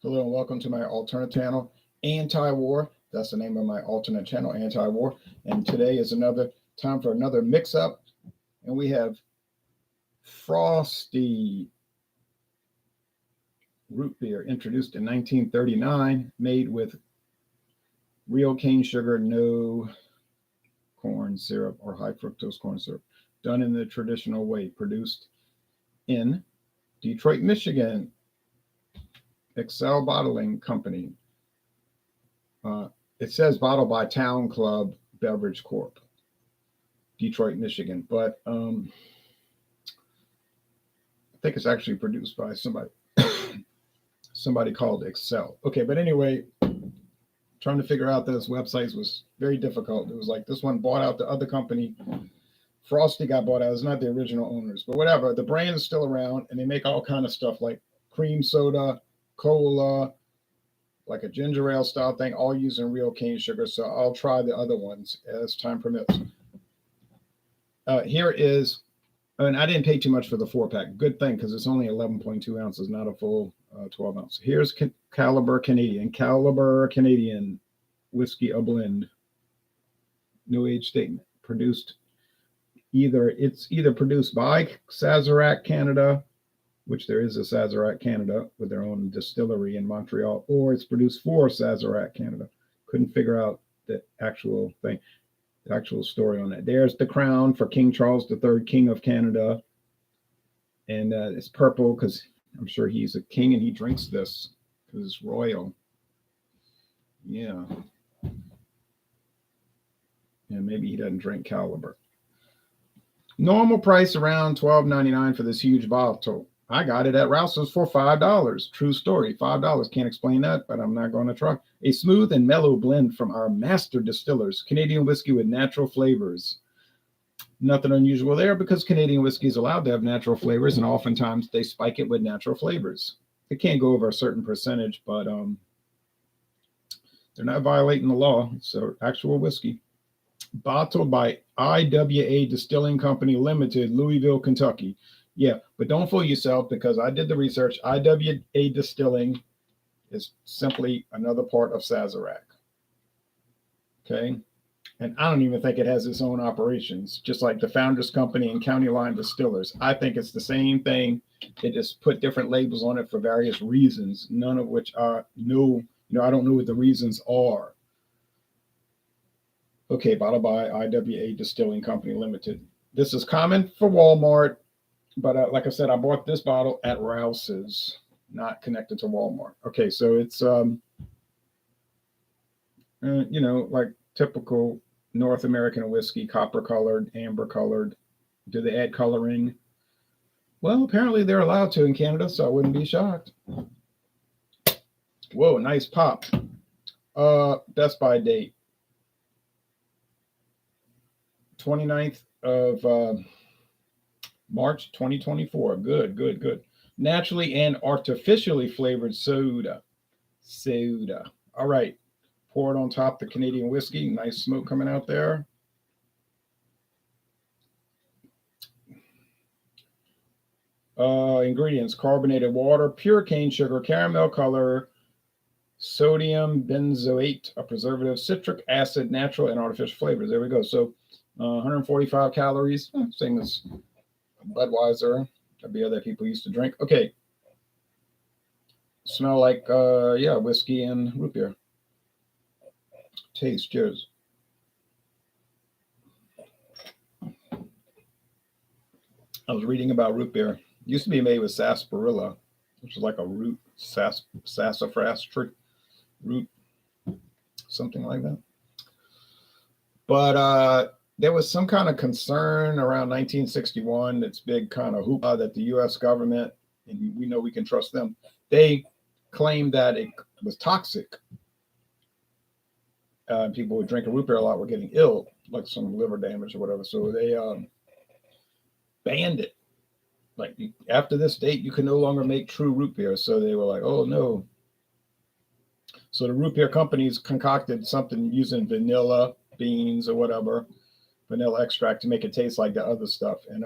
Hello and welcome to my alternate channel, Anti-War. That's the name of my alternate channel, Anti-War. And today is another time for another mix-up. And we have Frosty root beer, introduced in 1939, made with real cane sugar, no corn syrup or high fructose corn syrup, done in the traditional way, produced in Detroit, Michigan. Excel Bottling Company. It says bottled by Town Club Beverage Corp, Detroit, Michigan, but I think it's actually produced by somebody called Excel. Okay, but anyway, trying to figure out those websites was very difficult. It was like this one bought out the other company. Frosty got bought out. It's not the original owners, but whatever. The brand is still around, and they make all kind of stuff like cream soda, cola, like a ginger ale style thing, all using real cane sugar. So I'll try the other ones as time permits. Here is, and I didn't pay too much for the 4-pack. Good thing, because it's only 11.2 ounces, not a full 12 ounce. Here's Caliber Canadian whiskey, a blend. No age statement. It's either produced by Sazerac Canada, which there is a Sazerac Canada with their own distillery in Montreal, or it's produced for Sazerac Canada. Couldn't figure out the actual thing, the actual story on that. There's the crown for King Charles III, King of Canada. And it's purple because I'm sure he's a king and he drinks this because it's royal. Yeah. And maybe he doesn't drink Caliber. Normal price around $12.99 for this huge bottle. I got it at Rouse's for $5. True story, $5. Can't explain that, but I'm not going to try. A smooth and mellow blend from our master distillers. Canadian whiskey with natural flavors. Nothing unusual there because Canadian whiskey is allowed to have natural flavors, and oftentimes they spike it with natural flavors. They can't go over a certain percentage, but they're not violating the law. So actual whiskey. Bottled by IWA Distilling Company Limited, Louisville, Kentucky. Yeah, but don't fool yourself because I did the research. IWA Distilling is simply another part of Sazerac. Okay. And I don't even think it has its own operations, just like the Founders Company and County Line Distillers. I think it's the same thing. They just put different labels on it for various reasons, none of which I don't know what the reasons are. Okay, bottled by IWA Distilling Company Limited. This is common for Walmart. But like I said, I bought this bottle at Rouse's, not connected to Walmart. Okay, so it's, like typical North American whiskey, copper colored, amber colored. Do they add coloring? Well, apparently they're allowed to in Canada, so I wouldn't be shocked. Whoa, nice pop. Best by date. 29th of March 2024. Good. Naturally and artificially flavored soda. All right. Pour it on top the Canadian whiskey. Nice smoke coming out there. Ingredients: carbonated water, pure cane sugar, caramel color, sodium benzoate, a preservative, citric acid, natural and artificial flavors. There we go. So 145 calories, same as Budweiser. That'd be other people used to drink. Okay. Smell like whiskey and root beer. Taste. Cheers. I was reading about root beer. It used to be made with sarsaparilla, which is like a root, sassafras tree root, something like that. But there was some kind of concern around 1961. That's big kind of hoopla that the U.S. government, and we know we can trust them, they claimed that it was toxic. People who drink a root beer a lot were getting ill, like some liver damage or whatever. So they banned it. Like after this date, you can no longer make true root beer. So they were like, oh no. So the root beer companies concocted something using vanilla beans or whatever, vanilla extract to make it taste like the other stuff. And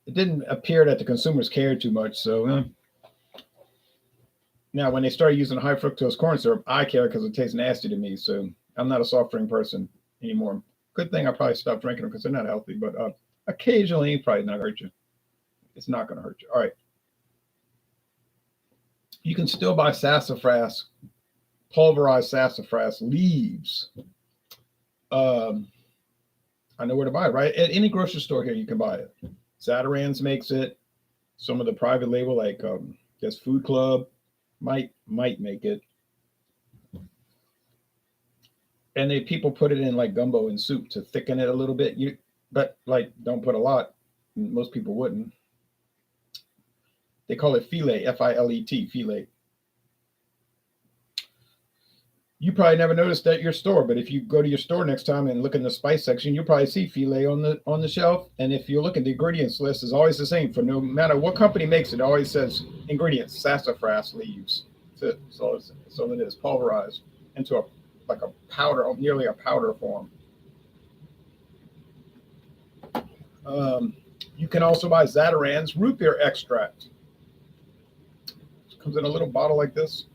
it didn't appear that the consumers cared too much. So Now, when they started using high fructose corn syrup, I care because it tastes nasty to me. So I'm not a soft drink person anymore. Good thing I probably stopped drinking them because they're not healthy. But occasionally, probably not hurt you. It's not going to hurt you. All right. You can still buy sassafras, pulverized sassafras leaves. Um, I know where to buy it, right? At any grocery store here, you can buy it. Zatarain's makes it. Some of the private label, like guess Food Club, might make it. And they people put it in like gumbo and soup to thicken it a little bit. But like don't put a lot. Most people wouldn't. They call it filet, Filet, filet. You probably never noticed that at your store, but if you go to your store next time and look in the spice section, you'll probably see filet on the shelf. And if you look at the ingredients list, it's always the same for no matter what company makes it. It always says ingredients: sassafras leaves. So it is pulverized into a like a powder, nearly a powder form. You can also buy Zatarain's root beer extract. It comes in a little bottle like this.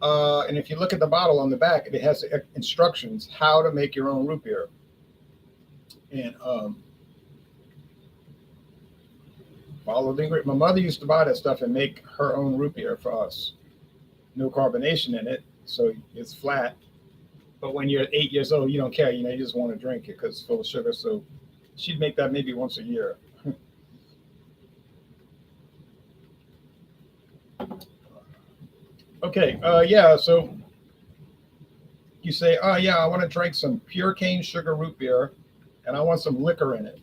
And if you look at the bottle on the back, it has instructions how to make your own root beer. And follow the ingredient. My mother used to buy that stuff and make her own root beer for us. No carbonation in it, so it's flat. But when you're 8 years old, you don't care. You just want to drink it because it's full of sugar. So she'd make that maybe once a year. Okay, yeah. So you say, oh yeah, I want to drink some pure cane sugar root beer, and I want some liquor in it.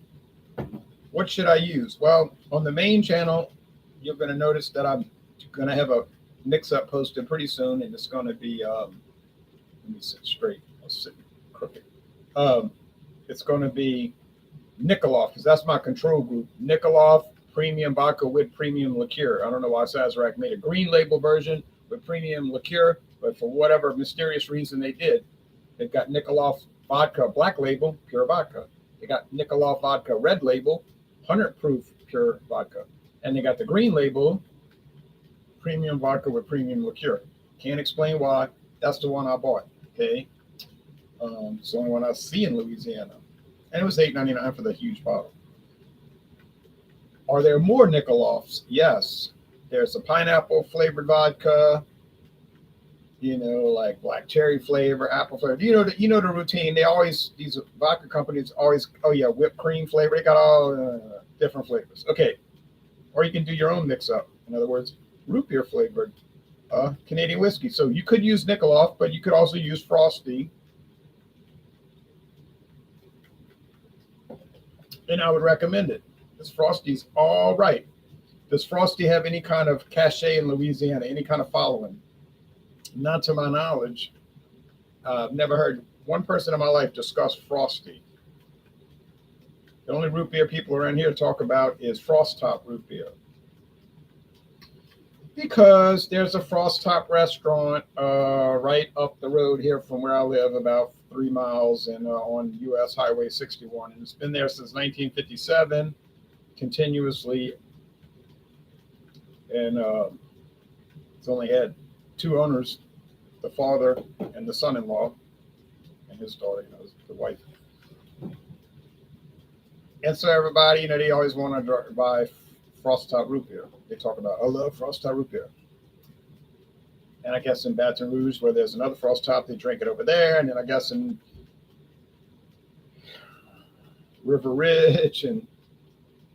What should I use? Well, on the main channel, you're going to notice that I'm going to have a mix-up posted pretty soon, and it's going to be. Let me sit straight. I'll sit crooked. It's going to be Nikolov, because that's my control group. Nikolov premium vodka with premium liqueur. I don't know why Sazerac made a green label version with premium liqueur, but for whatever mysterious reason they did, they've got Nikolov vodka black label, pure vodka. They got Nikolov vodka red label, 100 proof pure vodka. And they got the green label, premium vodka with premium liqueur. Can't explain why. That's the one I bought. Okay. It's the only one I see in Louisiana. And it was $8.99 for the huge bottle. Are there more Nikolovs? Yes. There's a pineapple flavored vodka, like black cherry flavor, apple flavor. The routine. These vodka companies always, oh yeah, whipped cream flavor. They got all different flavors. Okay. Or you can do your own mix up. In other words, root beer flavored Canadian whiskey. So you could use Nikolov, but you could also use Frosty. And I would recommend it. This Frosty's all right. Does Frosty have any kind of cachet in Louisiana, any kind of following? Not to my knowledge. I've never heard one person in my life discuss Frosty. The only root beer people around here talk about is Frost Top root beer. Because there's a Frost Top restaurant right up the road here from where I live, about 3 miles, and on U.S. Highway 61. And it's been there since 1957, continuously. And it's only had 2 owners, the father and the son-in-law, and his daughter, the wife. And so everybody, they always want to buy Frost Top root beer. They talk about, I love Frost Top root beer. And I guess in Baton Rouge, where there's another Frost Top, they drink it over there. And then I guess in River Ridge and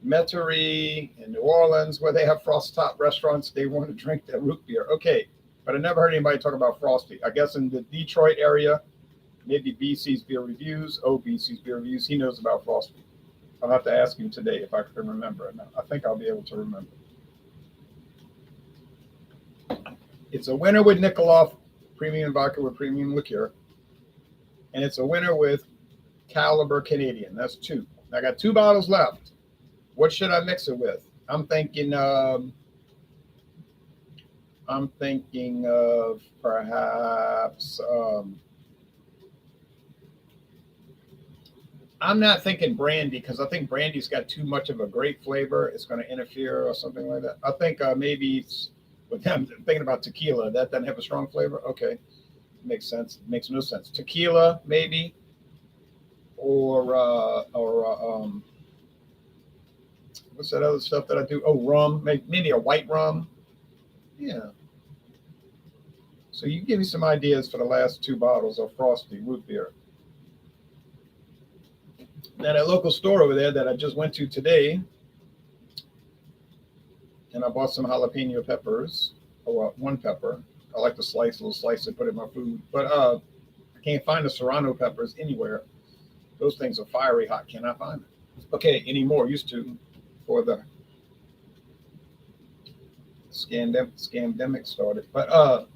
Metairie and New Orleans, where they have Frost Top restaurants, they want to drink that root beer. Okay, but I never heard anybody talk about Frosty. I guess in the Detroit area, maybe BC's Beer Reviews, BC's Beer Reviews, he knows about Frosty. I'll have to ask him today if I can remember it. I think I'll be able to remember. It's a winner with Nikolov premium vodka with premium liqueur. And it's a winner with Caliber Canadian. That's 2. I got 2 bottles left. What should I mix it with? I'm thinking of perhaps I'm not thinking brandy, because I think brandy's got too much of a grape flavor. It's going to interfere or something like that. I think maybe But I'm thinking about tequila. That doesn't have a strong flavor. Okay, makes sense. Makes no sense. Tequila, maybe, or what's that other stuff that I do? Oh, rum. Maybe a white rum. Yeah. So you give me some ideas for the last two bottles of Frosty root beer. Now that local store over there that I just went to today, and I bought some jalapeno peppers, or one pepper. I like to slice a little slice and put it in my food, but I can't find the serrano peppers anywhere. Those things are fiery hot. Cannot find them. Okay, anymore. Used to before the scandemic started, but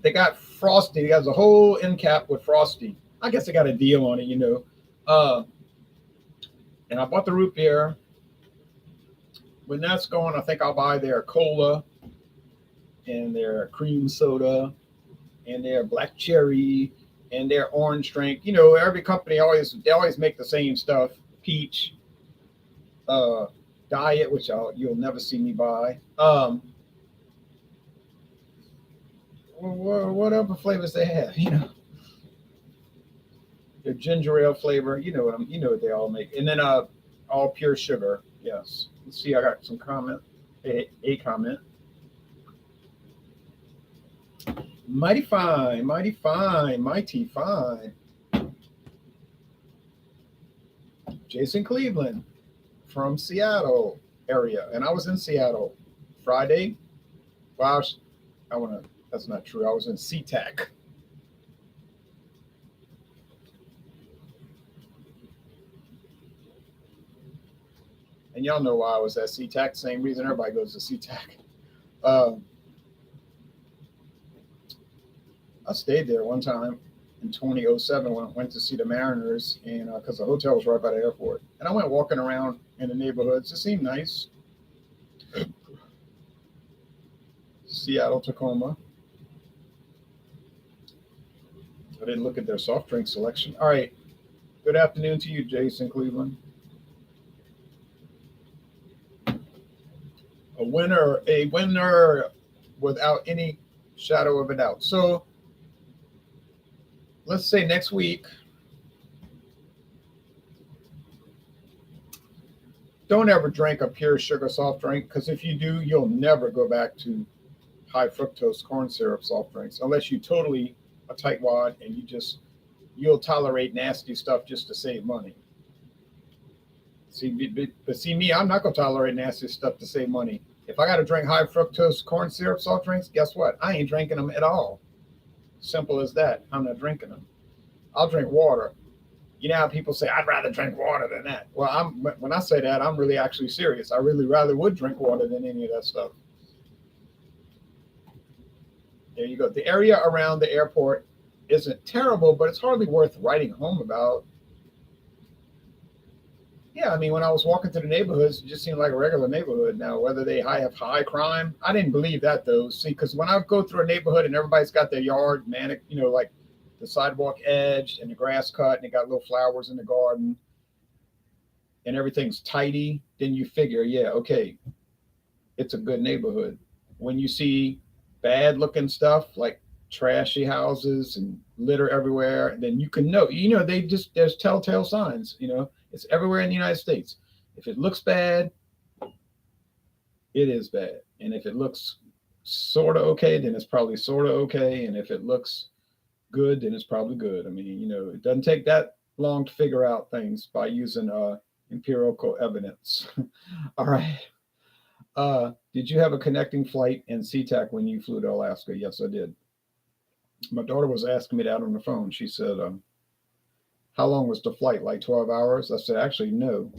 they got Frosty. He has a whole end cap with Frosty. I guess they got a deal on it, you know. Uh, and I bought the root beer. When that's gone, I think I'll buy their cola and their cream soda and their black cherry and their orange drink. You know, every company always make the same stuff. Peach, uh, diet, which you'll never see me buy. Whatever flavors they have, you know, their ginger ale flavor. You know what they all make, and then all pure sugar. Yes. Let's see. I got some comment. A comment. Mighty fine, mighty fine, mighty fine. Jason Cleveland from Seattle area, and I was in Seattle Friday. Wow, I want to. That's not true. I was in SeaTac. And y'all know why I was at SeaTac. Same reason everybody goes to SeaTac. Um, I stayed there one time in 2007 when I went to see the Mariners, and because the hotel was right by the airport. And I went walking around in the neighborhoods. It seemed nice. Seattle, Tacoma. I didn't look at their soft drink selection. All right. Good afternoon to you, Jason Cleveland. A winner without any shadow of a doubt. So let's say next week, don't ever drink a pure sugar soft drink, because if you do, you'll never go back to high fructose corn syrup soft drinks unless you totally a tightwad and you'll tolerate nasty stuff just to save money. But see me, I'm not gonna tolerate nasty stuff to save money. If I got to drink high fructose corn syrup soft drinks, guess what? I ain't drinking them at all. Simple as that. I'm not drinking them. I'll drink water. You know how people say, I'd rather drink water than that. Well, when I say that, I'm really actually serious. I really rather would drink water than any of that stuff. There you go. The area around the airport isn't terrible, but it's hardly worth writing home about. Yeah, I mean, when I was walking through the neighborhoods, it just seemed like a regular neighborhood. Now, whether they have high crime, I didn't believe that though. See, because when I go through a neighborhood and everybody's got their yard manic, you know, like the sidewalk edged and the grass cut and they got little flowers in the garden and everything's tidy, then you figure, yeah, okay, it's a good neighborhood. When you see bad looking stuff like trashy houses and litter everywhere, then you can know, there's telltale signs, it's everywhere in the United States. If it looks bad, it is bad. And if it looks sort of okay, then it's probably sort of okay. And if it looks good, then it's probably good. I mean, it doesn't take that long to figure out things by using empirical evidence. All right. Did you have a connecting flight in SeaTac when you flew to Alaska? Yes, I did. My daughter was asking me that on the phone. She said, how long was the flight? Like 12 hours? I said, actually, no.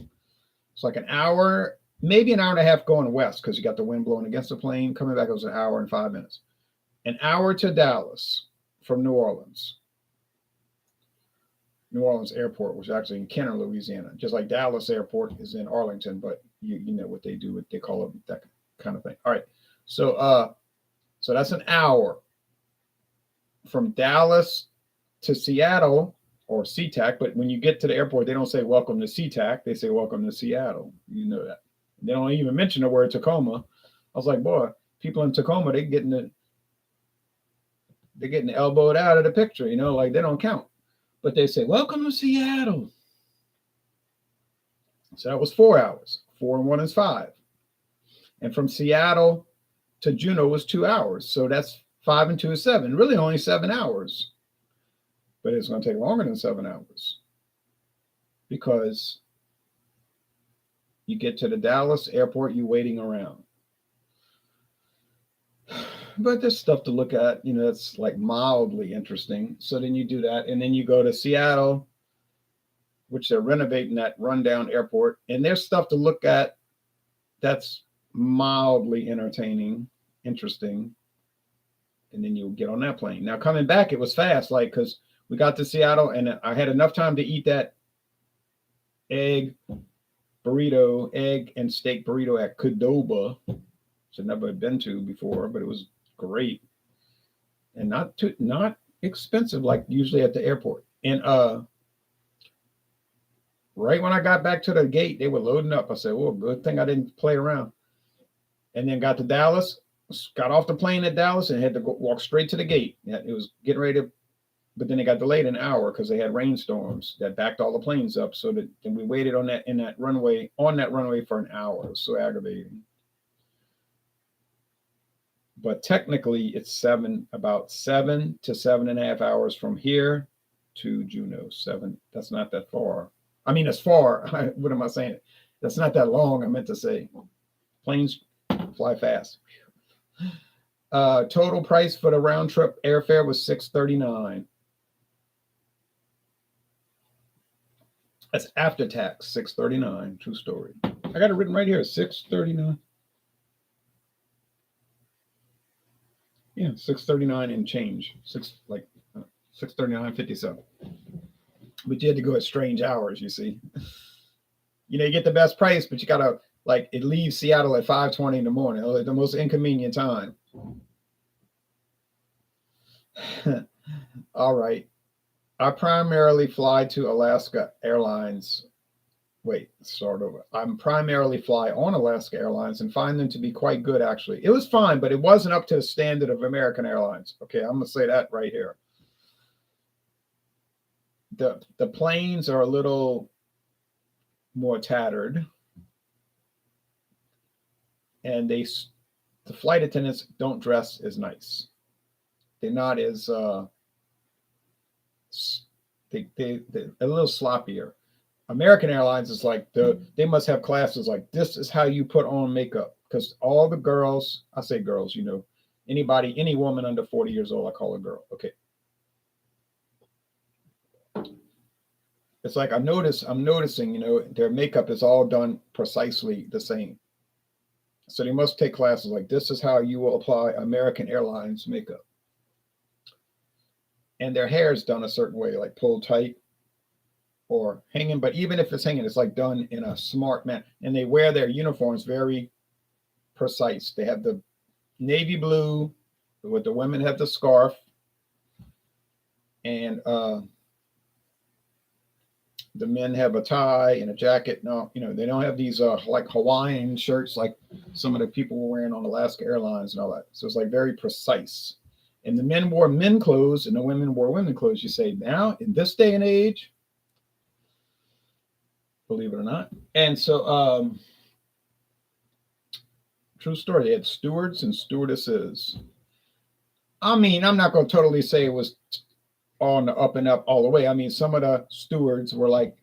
It's like an hour, maybe an hour and a half going west because you got the wind blowing against the plane. Coming back, it was an hour and 5 minutes. An hour to Dallas from New Orleans. New Orleans Airport was actually in Kenner, Louisiana. Just like Dallas Airport is in Arlington, but you know what they do, what they call it, that kind of thing. All right. So that's an hour from Dallas to Seattle or SeaTac. But when you get to the airport, they don't say welcome to SeaTac. They say welcome to Seattle. You know that. They don't even mention the word Tacoma. I was like, boy, people in Tacoma, they're getting elbowed out of the picture, like they don't count. But they say, welcome to Seattle. So that was 4 hours. 4 and 1 is 5. And from Seattle to Juneau was 2 hours. So that's 5 and 2 is 7. Really only 7 hours. But it's going to take longer than 7 hours. Because you get to the Dallas airport, you're waiting around. But there's stuff to look at, that's like mildly interesting. So then you do that. And then you go to Seattle, which they're renovating that rundown airport. And there's stuff to look at that's mildly entertaining, interesting. And then you get on that plane. Now, coming back, it was fast, because we got to Seattle and I had enough time to eat that egg and steak burrito at Qdoba, which I've never been to before, but it was great and not expensive like usually at the airport. And right when I got back to the gate, they were loading up. I said, well, good thing I didn't play around. And then got to Dallas, got off the plane at Dallas and had to walk straight to the gate. It was getting ready to, but then it got delayed an hour because they had rainstorms that backed all the planes up. So that then we waited on that runway for an hour. It was so aggravating. But technically it's about 7 to 7.5 hours from here to Juneau. 7, that's not that far. I mean, it's far. What am I saying? That's not that long, I meant to say. Planes fly fast. Total price for the round trip airfare was $639. That's after tax, $639. True story. I got it written right here, $639. Yeah, $639 and change. $639.57. But you had to go at strange hours, you see. You get the best price, but you gotta it leaves Seattle at 5:20 in the morning, the most inconvenient time. All right. I primarily fly to Alaska Airlines. Wait, start over. I'm primarily fly on Alaska Airlines and find them to be quite good, actually. It was fine, but it wasn't up to the standard of American Airlines. Okay, I'm going to say that right here. The planes are a little more tattered. And the flight attendants don't dress as nice. They're not as, they're a little sloppier. American Airlines is like they must have classes like this is how you put on makeup, because all the girls, I say girls, any woman under 40 years old, I call a girl. Okay. It's like I'm noticing, their makeup is all done precisely the same. So they must take classes like this is how you will apply American Airlines makeup. And their hair is done a certain way, like pulled tight or hanging. But even if it's hanging, it's like done in a smart manner. And they wear their uniforms very precise. They have the navy blue, with the women have the scarf. And the men have a tie and a jacket. No, they don't have these like Hawaiian shirts like some of the people were wearing on Alaska Airlines and all that. So it's like very precise. And the men wore men clothes and the women wore women clothes. You say now in this day and age, believe it or not. And so, true story, they had stewards and stewardesses. I mean, I'm not going to totally say it was on the up and up all the way. I mean, some of the stewards were like,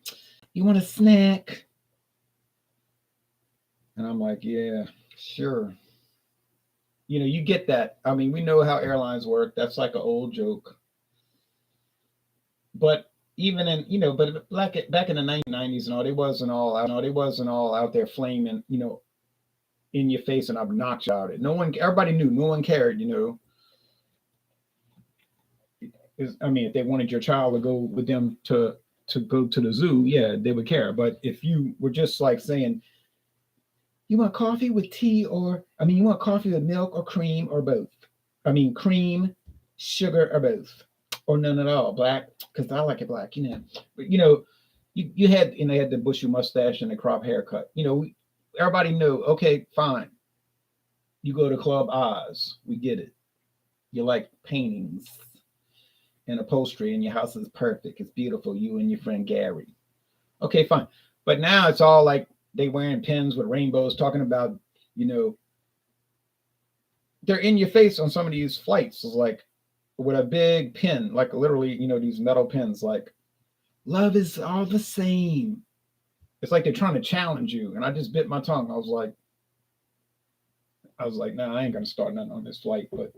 you want a snack? And I'm like, yeah, sure. You get that. I mean, we know how airlines work. That's like an old joke. But even in, but back in the 1990s and all, they wasn't all out there flaming, in your face and obnoxious about it. Everybody knew, no one cared, I mean, if they wanted your child to go with them to go to the zoo, yeah, they would care. But if you were just like saying, you want coffee with tea you want coffee with milk or cream or both? I mean, cream, sugar or both? Or none at all, black, because I like it black, But, you had, they had the bushy mustache and the crop haircut. Everybody knew, okay, fine. You go to Club Oz. We get it. You like paintings and upholstery, and your house is perfect. It's beautiful. You and your friend Gary. Okay, fine. But now it's all like they wearing pins with rainbows, talking about, you know, they're in your face on some of these flights. It's like with a big pin, like literally, these metal pins, like love is all the same. It's like they're trying to challenge you. And I just bit my tongue. I was like, nah, I ain't gonna start nothing on this flight. But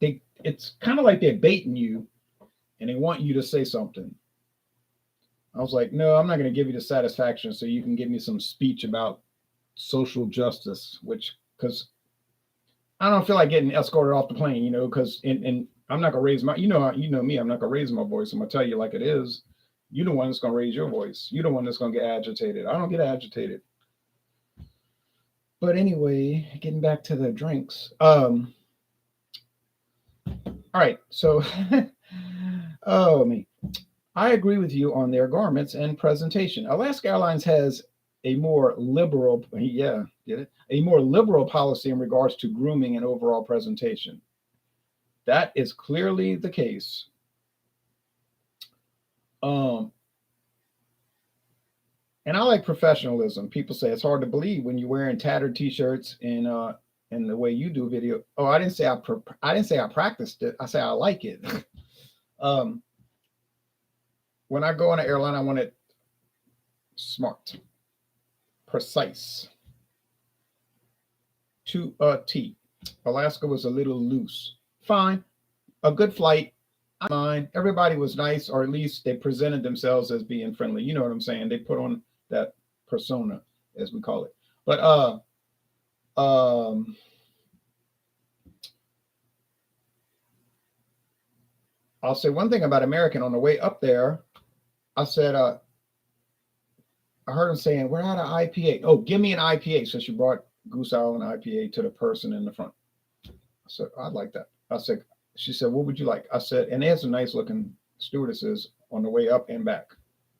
it's kind of like they're baiting you and they want you to say something. I was like, no, I'm not gonna give you the satisfaction so you can give me some speech about social justice, which because I don't feel like getting escorted off the plane, because and I'm not gonna raise my, me, I'm not gonna raise my voice. I'm gonna tell you like it is. You're the one that's gonna raise your voice. You're the one that's gonna get agitated. I don't get agitated. But anyway, getting back to the drinks. All right, so oh me. I agree with you on their garments and presentation. Alaska Airlines has a more liberal, yeah, get it? A more liberal policy in regards to grooming and overall presentation. That is clearly the case. Um, and I like professionalism. People say it's hard to believe when you're wearing tattered t-shirts and the way you do video. Oh, I didn't say I practiced it. I say I like it. um, when I go on an airline, I want it smart, precise, to a T. Alaska was a little loose. Fine, a good flight. I mind. Everybody was nice, or at least they presented themselves as being friendly. You know what I'm saying? They put on that persona, as we call it. But um, I'll say one thing about American on the way up there. I said, I heard him saying, "We're out of IPA." Oh, give me an IPA. So she brought Goose Island IPA to the person in the front. I said, "I'd like that." I said, she said, "What would you like?" I said, and they had some nice looking stewardesses on the way up and back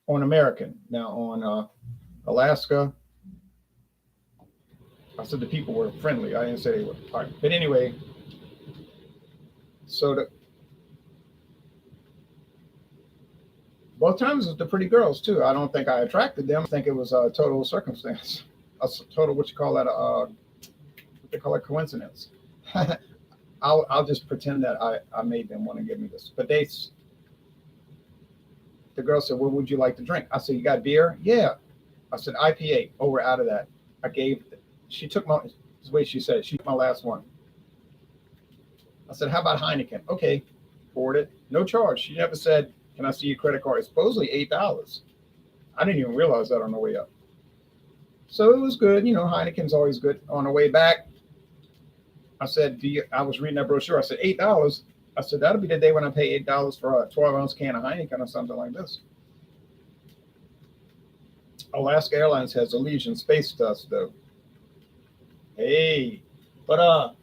on American. Now on Alaska, I said the people were friendly. I didn't say they were. All right. But anyway, so both times was the pretty girls too. I don't think I attracted them. I think it was a total circumstance, a total what you call that, what they call it, coincidence. I'll just pretend that I made them want to give me this. But the girl said, "What would you like to drink?" I said, "You got beer?" "Yeah." I said, "IPA." Oh, we're out of that. I gave. She took my. The way she said it, she took my last one. I said, "How about Heineken?" "Okay." Poured it. No charge. She never said, "Can I see your credit card?" It's supposedly $8. I didn't even realize that on the way up. So it was good. Heineken's always good. On the way back, I said, I was reading that brochure. I said, $8. I said, that'll be the day when I pay $8 for a 12-ounce can of Heineken or something like this. Alaska Airlines has Allegiant Space Dust, though. Hey, but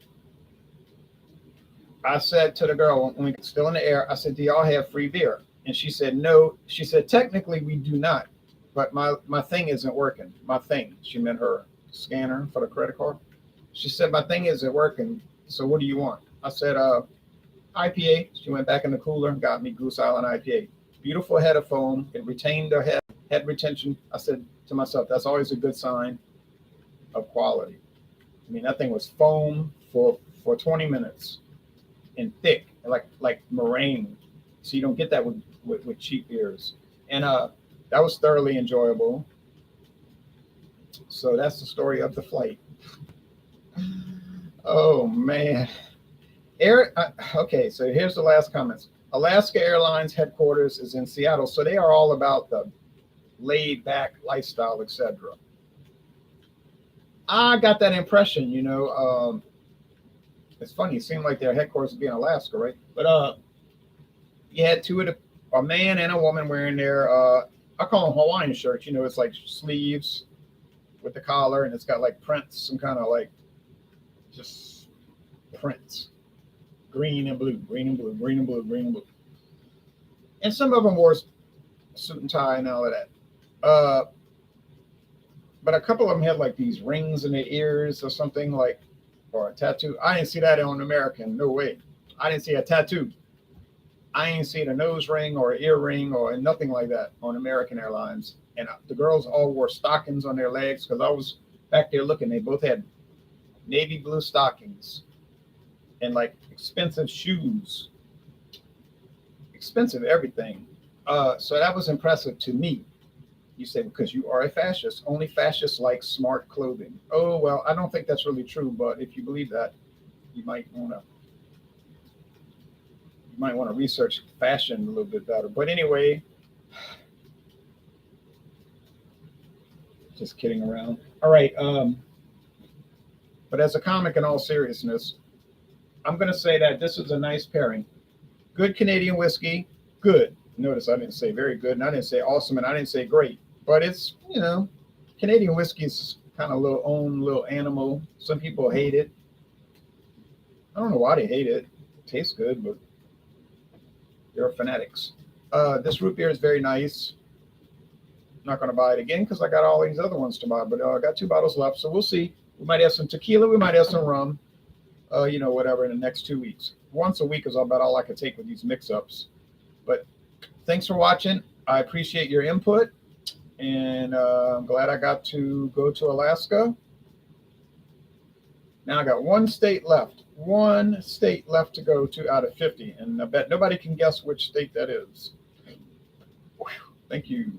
I said to the girl when we were still in the air, I said, "Do y'all have free beer?" And she said, "No." She said, "Technically, we do not, but my thing isn't working. My thing." She meant her scanner for the credit card. She said, "My thing isn't working. So what do you want?" I said, "IPA." She went back in the cooler and got me Goose Island IPA. Beautiful head of foam. It retained the head retention. I said to myself, that's always a good sign of quality. I mean, that thing was foam for 20 minutes and thick, like meringue. So you don't get that with cheap beers. And that was thoroughly enjoyable. So that's the story of the flight. Oh man. Okay, so here's the last comments. Alaska Airlines headquarters is in Seattle, so they are all about the laid back lifestyle, etc. I got that impression, it's funny, it seemed like their headquarters would be in Alaska, right? But you had a man and a woman wearing their I call them Hawaiian shirts, it's like sleeves with the collar and it's got like prints, some kind of like just prints. Green and blue, green and blue, green and blue, green and blue. And some of them wore suit and tie and all of that. But a couple of them had like these rings in their ears or something like, or a tattoo. I didn't see that on American. No way. I didn't see a tattoo. I ain't seen a nose ring or an earring or nothing like that on American Airlines. And the girls all wore stockings on their legs because I was back there looking. They both had navy blue stockings and like expensive shoes, expensive everything. So that was impressive to me. You say because you are a fascist. Only fascists like smart clothing. Oh well, I don't think that's really true. But if you believe that, you might want to research fashion a little bit better. But anyway, just kidding around. All right. But as a comic, in all seriousness, I'm going to say that this is a nice pairing. Good Canadian whiskey, good. Notice I didn't say very good, and I didn't say awesome, and I didn't say great. But it's, Canadian whiskey is kind of a little own little animal. Some people hate it. I don't know why they hate it. It tastes good, but they're fanatics. This root beer is very nice. Not going to buy it again because I got all these other ones to buy, but I got 2 bottles left, so we'll see. We might have some tequila, we might have some rum, whatever in the next 2 weeks. Once a week is about all I could take with these mix-ups. But thanks for watching. I appreciate your input, and I'm glad I got to go to Alaska. Now I got one state left to go to out of 50, and I bet nobody can guess which state that is. Thank you.